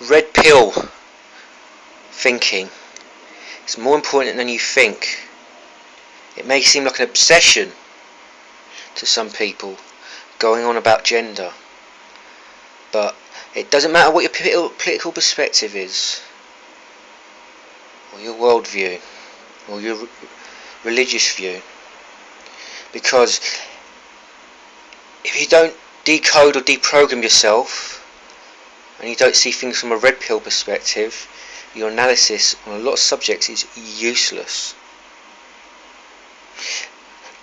red pill thinking is more important than you think. It may seem like an obsession to some people going on about gender, but it doesn't matter what your political perspective is, or your worldview, or your religious view, because if you don't decode or deprogram yourself, and you don't see things from a red pill perspective, your analysis on a lot of subjects is useless.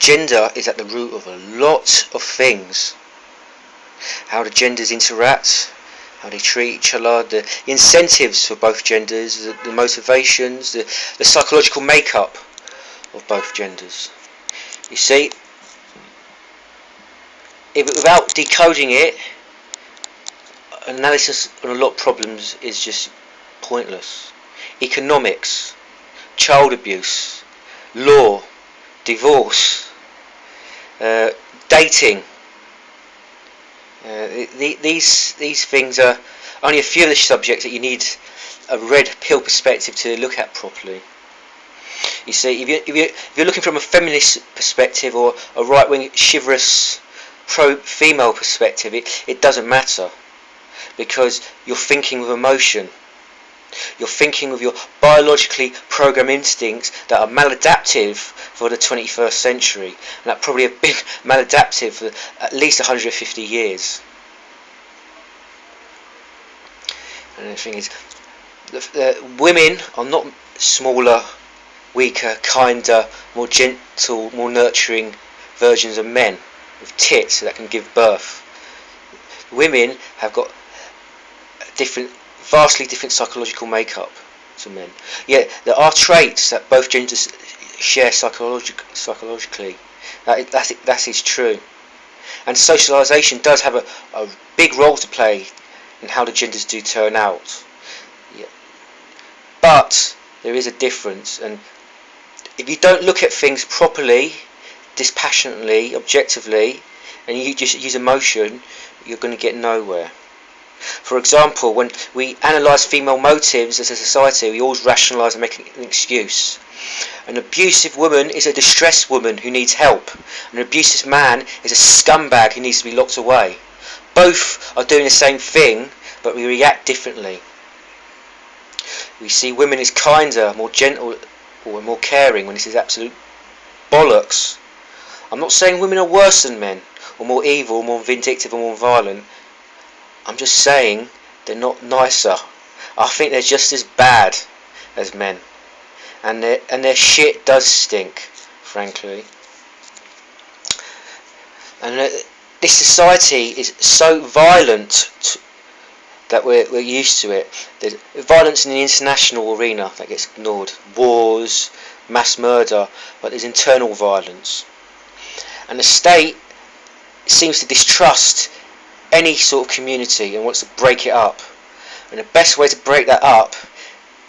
Gender is at the root of a lot of things. How the genders interact, how they treat each other, the incentives for both genders, the motivations, the psychological makeup of both genders. You see, without decoding it, analysis on a lot of problems is just pointless. Economics, child abuse, law, divorce, dating. These things are only a few of the subjects that you need a red pill perspective to look at properly. You see, if you're looking from a feminist perspective or a right-wing chivalrous pro-female perspective, it doesn't matter, because you're thinking with emotion. You're thinking with your biologically programmed instincts that are maladaptive for the 21st century, and that probably have been maladaptive for at least 150 years. And the thing is, women are not smaller, weaker, kinder, more gentle, more nurturing versions of men with tits that can give birth. Women have got vastly different psychological makeup to men. Yet there are traits that both genders share psychologically. That is true. And socialisation does have a big role to play in how the genders do turn out. Yeah. But there is a difference, and if you don't look at things properly, dispassionately, objectively, and you just use emotion, you're going to get nowhere. For example, when we analyse female motives as a society, we always rationalise and make an excuse. An abusive woman is a distressed woman who needs help. An abusive man is a scumbag who needs to be locked away. Both are doing the same thing, but we react differently. We see women as kinder, more gentle, or more caring, when this is absolute bollocks. I'm not saying women are worse than men, or more evil, or more vindictive, or more violent. I'm just saying they're not nicer. I think they're just as bad as men, and their shit does stink, frankly. And this society is so violent that we're used to it. There's violence in the international arena that gets ignored. Wars, mass murder, but there's internal violence. And the state seems to distrust any sort of community and wants to break it up. And the best way to break that up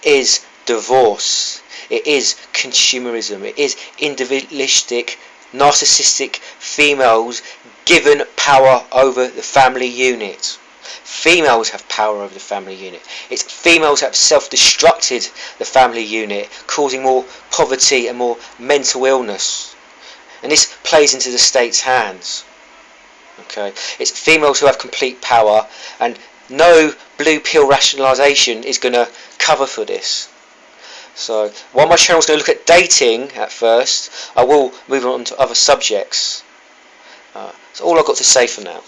is divorce. It is consumerism. It is individualistic, narcissistic females given power over the family unit. Females have power over the family unit. It's females that have self-destructed the family unit, causing more poverty and more mental illness. And this plays into the state's hands. Okay, it's females who have complete power, and no blue pill rationalisation is going to cover for this. So while my channel is going to look at dating at first, I will move on to other subjects. That's all I've got to say for now.